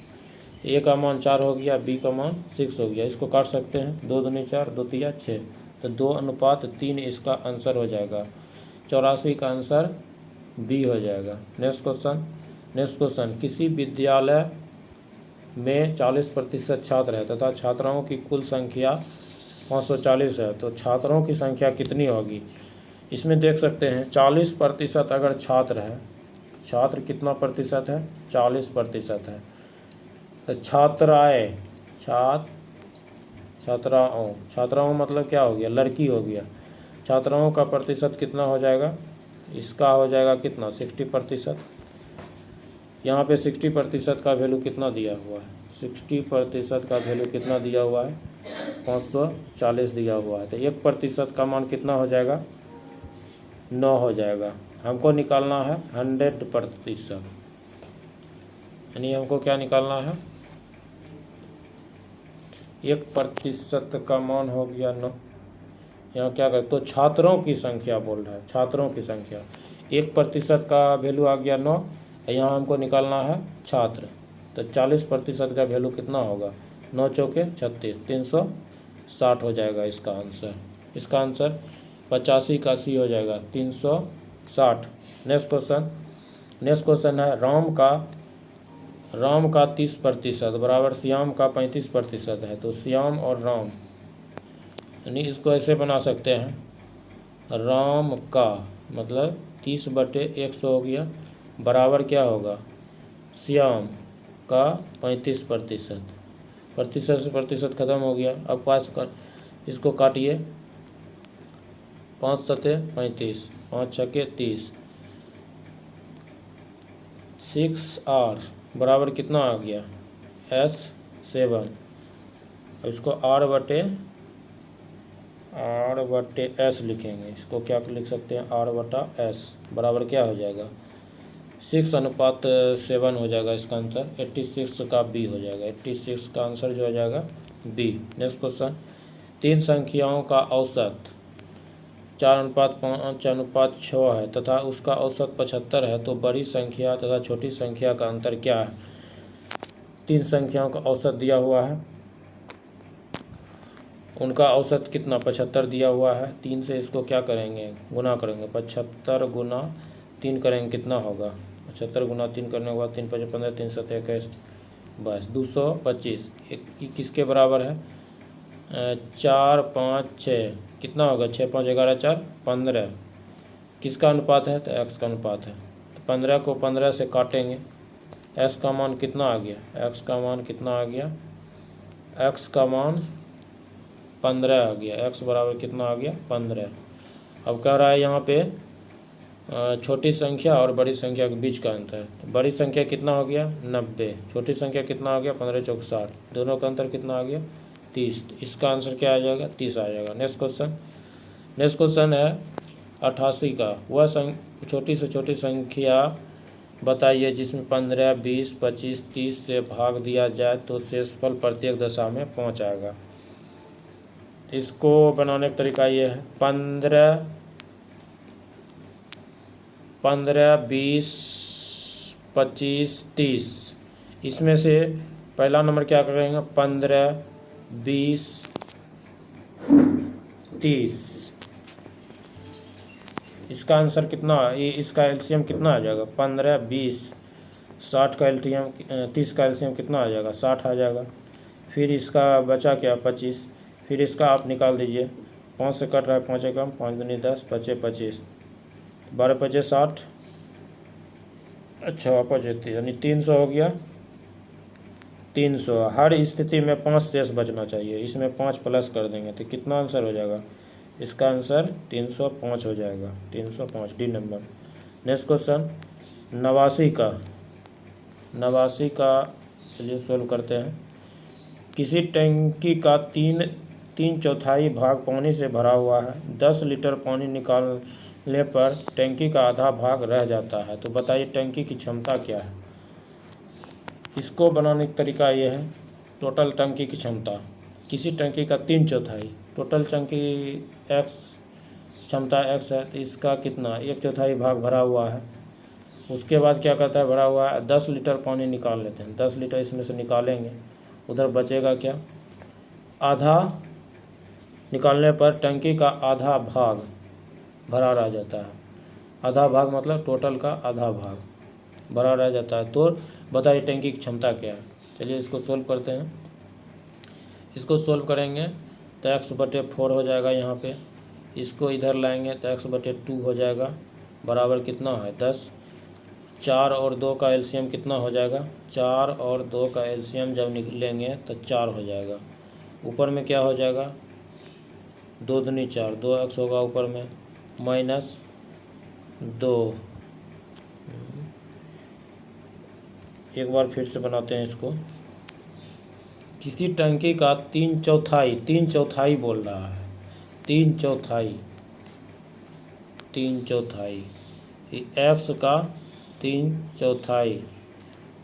A का मान 4 हो गया, B का मान 6 हो गया। इसको काट सकते हैं, 2 दूनी 4, 2 तिया 6, तो 2:3 इसका आंसर हो जाएगा। 84 का आंसर B हो जाएगा। नेक्स्ट क्वेश्चन किसी विद्यालय में 40% छात्र है तथा छात्राओं की कुल संख्या 540 है तो छात्रों की संख्या कितनी होगी। इसमें देख सकते हैं 40% अगर छात्र है, छात्र कितना प्रतिशत है, 40% है। तो छात्राओं मतलब क्या हो गया, लड़की हो गया। छात्राओं का प्रतिशत कितना हो जाएगा, इसका हो जाएगा कितना, 60%। यहाँ पे 60% का वैल्यू कितना दिया हुआ है, 60% का वैल्यू कितना दिया हुआ है, 540 दिया हुआ है। तो 1% का मान कितना हो जाएगा, 9 हो जाएगा। हमको निकालना है 100%, यानी हमको क्या निकालना है, 1% का मान हो गया 9। यहाँ क्या करें, तो छात्रों की संख्या बोल रहा है, छात्रों की संख्या, 1% का वैल्यू आ गया 9, यहाँ हमको निकालना है छात्र। तो 40% का वैल्यू कितना होगा, 9 चौके 36, 360 हो जाएगा इसका आंसर। इसका आंसर 85 का सी हो जाएगा, 360। नेक्स्ट क्वेश्चन है, राम का 30% बराबर श्याम का 35% है तो श्याम और राम, यानी इसको ऐसे बना सकते हैं, राम का मतलब 30/100 हो गया, बराबर क्या होगा, श्याम का 35%। प्रतिशत से प्रतिशत खत्म हो गया। अब 5 कर इसको काटिए, 5 सते 35, 5 छके 30, 6R बराबर कितना आ गया, S7। इसको R/S लिखेंगे। इसको क्या लिख सकते हैं, R/S बराबर क्या हो जाएगा, 6:7 हो जाएगा इसका आंसर। 86 का बी हो जाएगा। 86 का आंसर जो हो जाएगा बी। नेक्स्ट क्वेश्चन, 3 संख्याओं का औसत 4:5, 4:6 है तथा उसका औसत 75 है, तो बड़ी संख्या तथा छोटी संख्या का अंतर क्या है? 3 संख्याओं का औसत दिया हुआ है, उनका औसत कितना 75 दिया हुआ है। 3 से इसको क्या करेंगे, गुना करेंगे। 75 गुना 3 करेंगे, कितना होगा? 75 गुना 3 करने के बाद 3 5 15, 3 7 21, बस 225। किसके बराबर है? 4 5 6, कितना होगा? 6 5 11 4 15। किसका अनुपात है? तो एक्स का अनुपात है। तो 15 को 15 से काटेंगे। एक्स का मान कितना आ गया? एक्स का मान कितना आ गया? एक्स का मान 15 आ गया। एक्स बराबर कितना आ गया? 15। अब कह रहा है यहाँ पे छोटी संख्या और बड़ी संख्या के बीच का अंतर। बड़ी संख्या कितना हो गया? 90। छोटी संख्या कितना आ गया? 15 चौक 60। दोनों का अंतर कितना आ गया? 30। इसका आंसर क्या आ जाएगा? 30 आ जाएगा। नेक्स्ट क्वेश्चन है 88 का। वह छोटी से छोटी संख्या बताइए जिसमें 15, 20, 25, 30 से भाग दिया जाए तो शेषफल प्रत्येक दशा में 5 आएगा। इसको बनाने का तरीका ये है, 15, 20, 25, 30। इसमें से पहला नंबर क्या करेंगे? 15, 20, 30। इसका आंसर कितना? इसका एलसीएम कितना आ जाएगा? 15, 20, 60 का एलसीएम 30 का एलसीएम कितना आ जाएगा? 60 आ जाएगा। फिर इसका बचा क्या? 25। फिर इसका आप निकाल दीजिए। 5 से कट रहा है, 5 एकम 5 दूनी 10, 5 25, 12 5 60। अच्छा वापस जेती, यानी 300 हो गया। 300। हर स्थिति में 5 शेष बचना चाहिए। इसमें 5 प्लस कर देंगे तो कितना आंसर हो जाएगा? इसका आंसर 305 हो जाएगा। 305 डी नंबर। नेक्स्ट क्वेश्चन 89 का चलिए सोल्व करते हैं। किसी टंकी का 3/4 भाग पानी से भरा हुआ है। 10 लीटर पानी निकालने पर टंकी का आधा भाग रह जाता है, तो बताइए टंकी की क्षमता क्या है? इसको बनाने का तरीका ये है, टोटल टंकी की क्षमता। किसी टंकी का 3/4, टोटल टंकी एक्स क्षमता एक्स है, तो इसका कितना 1/4 भाग भरा हुआ है। उसके बाद क्या कहता है? भरा हुआ है 10 लीटर पानी निकाल लेते हैं। 10 लीटर इसमें से निकालेंगे, उधर बचेगा क्या? आधा। निकालने पर टंकी का आधा भाग भरा रह जाता है। आधा भाग मतलब टोटल का आधा भाग भरा रह जाता है। तो बताइए टंकी की क्षमता क्या है? चलिए इसको सोल्व करते हैं। इसको सोल्व करेंगे तो x/4 हो जाएगा यहाँ पे। इसको इधर लाएंगे तो x/2 हो जाएगा। बराबर कितना है? 10। 4 और 2 का एलसीएम कितना हो जाएगा? 4 और 2 का एलसीएम जब निकलेंगे तो 4 हो जाएगा। ऊपर में क्या हो जाएगा? 2 दूनी 4, 2x होगा ऊपर में, -2। एक बार फिर से बनाते हैं इसको। किसी टंकी का 3/4 बोल रहा है, 3/4 एक्स का 3/4।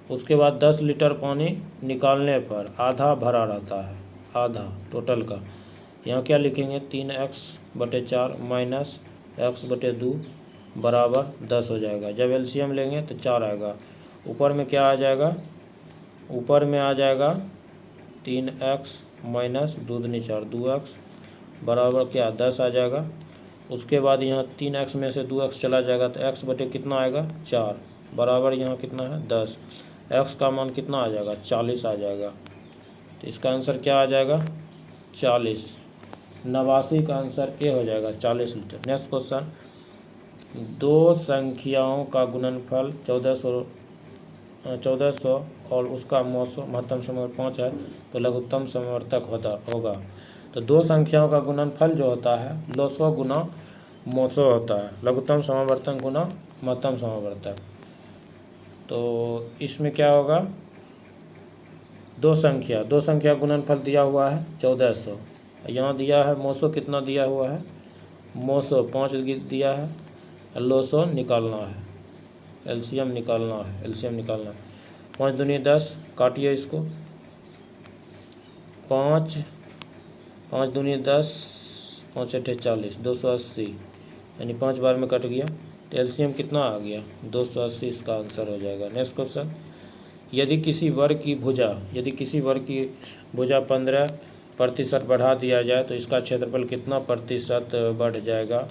उसके बाद 10 लीटर पानी निकालने पर आधा भरा रहता है, आधा टोटल का। यहाँ क्या लिखेंगे? 3x/4 -x/2 बराबर 10 हो जाएगा। जब एलसीएम लेंगे तो 4 आएगा। ऊपर में क्या आ जाएगा? ऊपर में आ जाएगा 3x - 2 दूनी 4, 2x बराबर क्या? 10 आ जाएगा। उसके बाद यहाँ 3x में से 2x चला जाएगा तो x बटे कितना आएगा? 4 बराबर यहाँ कितना है? 10। x का मान कितना आ जाएगा? 40 आ जाएगा। तो इसका आंसर क्या आ जाएगा? 40। 89 का आंसर ए हो जाएगा, 40 लीटर। नेक्स्ट क्वेश्चन, 2 संख्याओं का गुणनफल 1400 और उसका महत्तम समवर्तक 5 है, तो लघुत्तम समवर्तक होगा। तो 2 संख्याओं का गुणनफल जो होता है 200 गुना 900 होता है। लघुत्तम समवर्तक गुना महत्तम समवर्तक। तो इसमें क्या होगा? 2 संख्या गुणनफल दिया हुआ है 1400। यहाँ दिया है 900, कितना दिया हुआ है? 900 5 दिया है, 200 निकालना है। एलसीएम निकालना है, एलसीएम निकालना है। 5 दूनी 10, काटिए इसको। 5 5 दूनी 10, 5 अठे 40, 280, यानी 5 बार में कट गया। तो एलसीएम कितना आ गया? 280 इसका आंसर हो जाएगा। नेक्स्ट क्वेश्चन, यदि किसी वर्ग की भुजा 15% बढ़ा दिया जाए तो इसका क्षेत्रफल कितना प्रतिशत बढ़ जाएगा?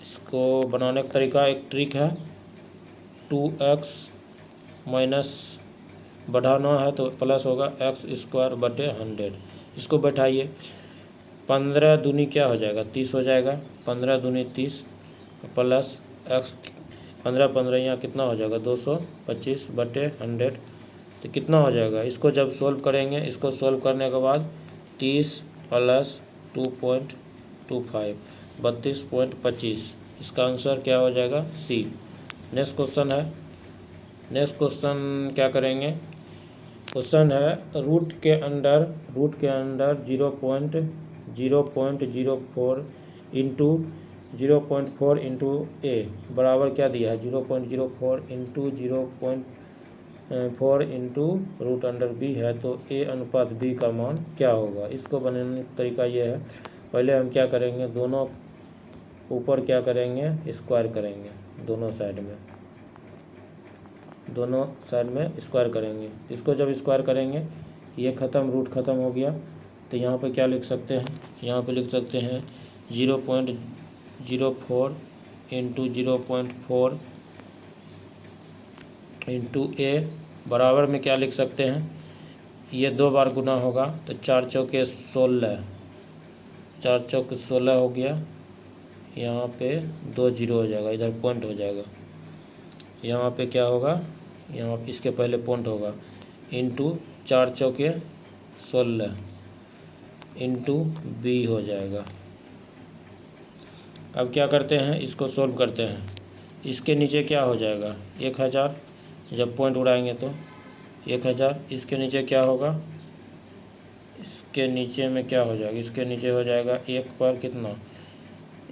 इसको बनाने का तरीका, एक ट्रिक है। 2x माइनस बढ़ाना है तो प्लस होगा x²/100। इसको बैठाइए। 15 दूनी क्या हो जाएगा? 30 हो जाएगा। 15 दूनी 30 प्लस x, 15 यहाँ कितना हो जाएगा? 225/100। तो कितना हो जाएगा? इसको जब सोल्व करेंगे, इसको सोल्व करने के बाद 30 प्लस 2.25 32.25, इसका आंसर क्या हो जाएगा? सी। नेक्स्ट क्वेश्चन है। नेक्स्ट क्वेश्चन क्या करेंगे? क्वेश्चन है रूट के अंडर 0.04 इंटू ए बराबर क्या दिया है? 0.04 into 0.4 into root under B है, तो ए अनुपात बी का मान क्या होगा? इसको बनाने का तरीका ये है, पहले हम क्या करेंगे, दोनों ऊपर क्या करेंगे? स्क्वायर करेंगे। दोनों साइड में स्क्वायर करेंगे। इसको जब स्क्वायर करेंगे, ये ख़त्म, रूट ख़त्म हो गया। तो यहाँ पे क्या लिख सकते हैं? यहाँ पे लिख सकते हैं 0.04 इंटू 0.4 इंटू ए बराबर में क्या लिख सकते हैं? ये 2 बार गुना होगा तो 4 चौके 16, 4 चौके 16 हो गया। यहाँ पे 2 जीरो हो जाएगा, इधर पॉइंट हो जाएगा। यहाँ पे क्या होगा? यहाँ इसके पहले पॉइंट होगा, इंटू 4 चौके 16 इंटू बी हो जाएगा। अब क्या करते हैं? इसको सोल्व करते हैं। इसके नीचे क्या हो जाएगा? 1000, जब पॉइंट उड़ाएंगे तो 1000। इसके नीचे क्या होगा? इसके नीचे में क्या हो जाएगा? इसके नीचे हो जाएगा 1 पर कितना?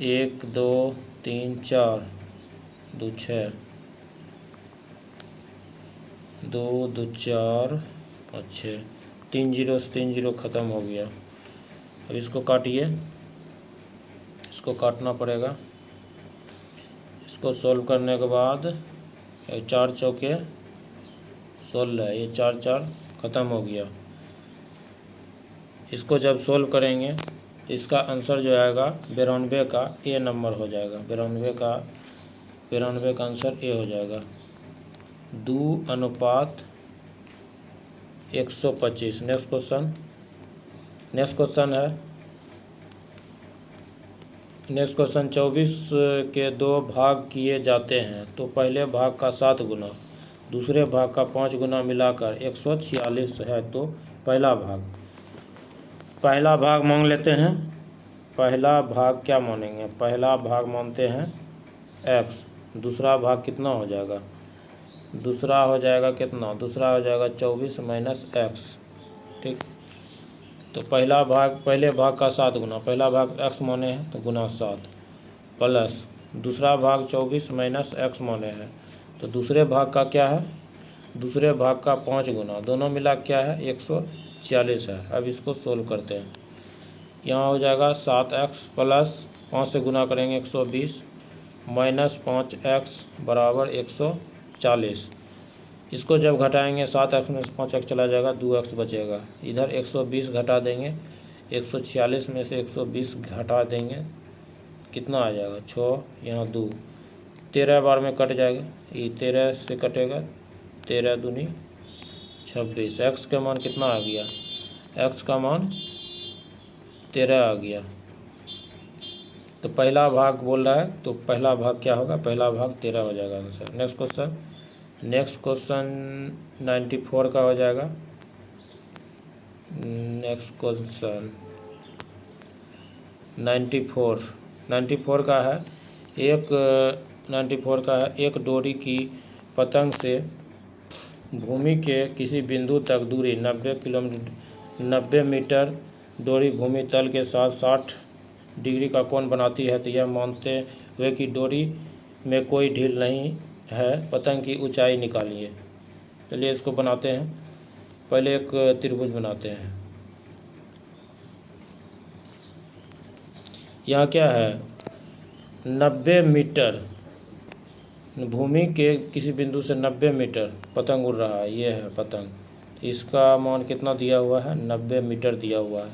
1 2 3 4 2 6 2 2 4 5 6, 3 जीरो से 3 जीरो ख़त्म हो गया। अब इसको काटिए, इसको काटना पड़ेगा। इसको सोल्व करने के बाद 4 चौके 16, ये 4 4 ख़त्म हो गया। इसको जब सोल्व करेंगे तो इसका आंसर जो आएगा 92 का ए नंबर हो जाएगा। 92 का आंसर ए हो जाएगा। 2:125। नेक्स्ट क्वेश्चन है। नेक्स्ट क्वेश्चन, 24 के 2 भाग किए जाते हैं तो पहले भाग का 7 गुना, दूसरे भाग का 5 गुना मिलाकर 146 है, तो पहला भाग मांग लेते हैं। पहला भाग क्या मानेंगे? पहला भाग मानते हैं x। दूसरा भाग कितना हो जाएगा? दूसरा हो जाएगा कितना? दूसरा हो जाएगा 24 माइनस x। ठीक, तो पहले भाग का 7 गुना, पहला भाग x माने हैं तो गुना 7, प्लस दूसरा भाग 24 माइनस x माने हैं, तो दूसरे भाग का क्या है? दूसरे भाग का 5 गुना, दोनों मिला क्या है? 146 है। अब इसको सोल्व करते हैं। यहाँ हो जाएगा 7x प्लस 5 से गुना करेंगे 120 माइनस 5x बराबर 140। इसको जब घटाएंगे 7x में से 5x चला जाएगा, 2x बचेगा। इधर 120 घटा देंगे, 146 में से 120 घटा देंगे, कितना आ जाएगा? 6, यहाँ 2, 13 बार में कट जाएगा। ये 13 से कटेगा, 13 दूनी 26। x का मान कितना आ गया? x का मान 13 आ गया। तो पहला भाग बोल रहा है, तो पहला भाग क्या होगा? पहला भाग 13 हो जाएगा आंसर। नेक्स्ट क्वेश्चन 94 का हो जाएगा। नेक्स्ट क्वेश्चन 94 का है। 94 का है, एक डोरी की पतंग से भूमि के किसी बिंदु तक दूरी 90 मीटर डोरी भूमि तल के साथ 60 डिग्री का कोण बनाती है, तो यह मानते हुए कि डोरी में कोई ढील नहीं है पतंग की ऊंचाई निकालिए। चलिए इसको बनाते हैं। पहले एक त्रिभुज बनाते हैं। यहाँ क्या है, 90 मीटर, भूमि के किसी बिंदु से 90 मीटर पतंग उड़ रहा है। ये है पतंग, इसका मान कितना दिया हुआ है, 90 मीटर दिया हुआ है।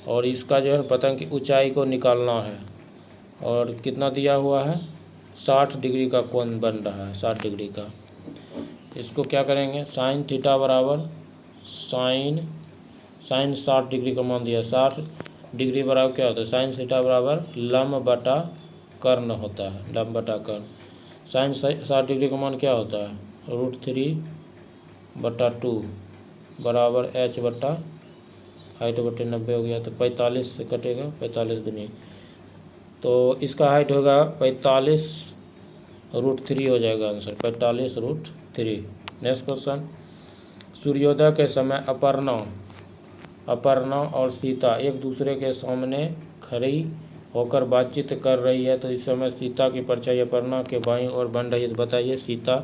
और इसका जो है पतंग की ऊंचाई को निकालना है। और कितना दिया हुआ है, 60 डिग्री का कोण बन रहा है, 60 डिग्री का। इसको क्या करेंगे, साइन थीटा बराबर साइन 60 डिग्री का मान दिया, 60 डिग्री बराबर क्या होता है, साइन थीटा बराबर लंब बटा कर्ण होता है, लंब बटा कर्ण। साइन 60 डिग्री का मान क्या होता है, √3/2 बराबर h बटा हाइट बटे 90 हो गया। तो 45 से कटेगा, 45 दूनी, तो इसका हाइट होगा 45√3 हो जाएगा आंसर, 45√3। नेक्स्ट क्वेश्चन, सूर्योदय के समय अपर्णा और सीता एक दूसरे के सामने खड़ी होकर बातचीत कर रही है। तो इस समय सीता की परछाई अपर्णा के बाईं ओर बन रही है। तो बताइए सीता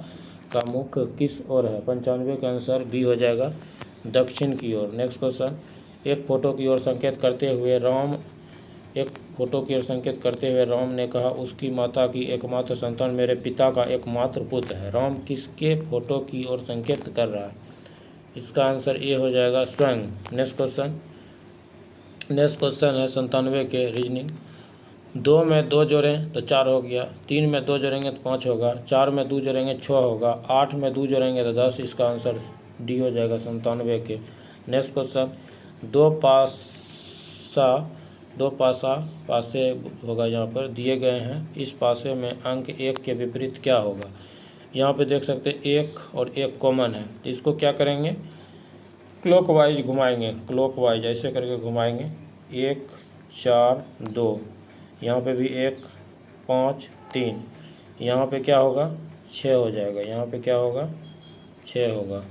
का मुख किस ओर है। 95 का आंसर बी हो जाएगा, दक्षिण की ओर। नेक्स्ट क्वेश्चन, एक फोटो की ओर संकेत करते हुए राम ने कहा, उसकी माता की एकमात्र संतान मेरे पिता का एकमात्र पुत्र है। राम किसके फोटो की ओर संकेत कर रहा है, इसका आंसर ए हो जाएगा, स्वयं। नेक्स्ट क्वेश्चन है 97 के रीजनिंग। 2 में 2 जोड़ें तो 4 हो गया, 3 में 2 जोड़ेंगे तो 5 होगा, 4 में 2 जोड़ेंगे 6 होगा, 8 में 2 जोड़ेंगे तो 10। इसका आंसर डी हो जाएगा, 97 के। नेक्स्ट क्वेश्चन, दो पासे होगा, यहाँ पर दिए गए हैं। इस पासे में अंक 1 के विपरीत क्या होगा। यहाँ पे देख सकते हैं 1 और 1 कॉमन है, तो इसको क्या करेंगे, क्लॉकवाइज घुमाएंगे, क्लॉकवाइज ऐसे करके घुमाएंगे। 1 4 2, यहाँ पे भी 1 5 3, यहाँ पे क्या होगा 6 हो जाएगा, यहाँ पे क्या होगा 6 होगा।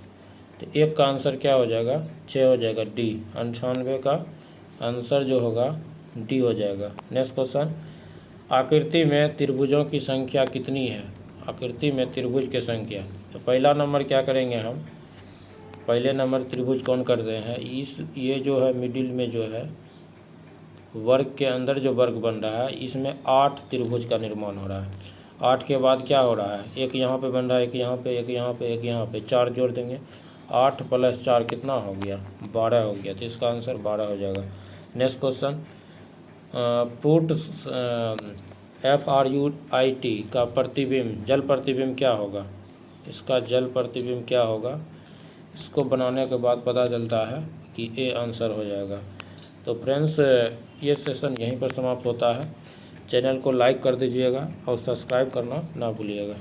तो 1 का आंसर क्या हो जाएगा, 6 हो जाएगा, डी। 98 का आंसर जो होगा डी हो जाएगा। नेक्स्ट क्वेश्चन, आकृति में त्रिभुजों की संख्या कितनी है। आकृति में त्रिभुज की संख्या, तो पहला नंबर क्या करेंगे हम, पहले नंबर त्रिभुज कौन करते हैं, ये जो है मिडिल में जो है वर्ग के अंदर जो वर्ग बन रहा है, इसमें 8 त्रिभुज का निर्माण हो रहा है। 8 के बाद क्या हो रहा है, एक यहाँ पे बन रहा है, एक यहाँ पे, एक यहाँ पे, एक यहाँ पे, 4 जोड़ देंगे, 8 + 4 कितना हो गया, 12 हो गया। तो इसका आंसर 12 हो जाएगा। नेक्स्ट क्वेश्चन, पुट FRUIT का प्रतिबिंब, जल प्रतिबिंब क्या होगा, इसका जल प्रतिबिंब क्या होगा। इसको बनाने के बाद पता चलता है कि ए आंसर हो जाएगा। तो फ्रेंड्स, ये सेशन यहीं पर समाप्त होता है। चैनल को लाइक कर दीजिएगा और सब्सक्राइब करना ना भूलिएगा।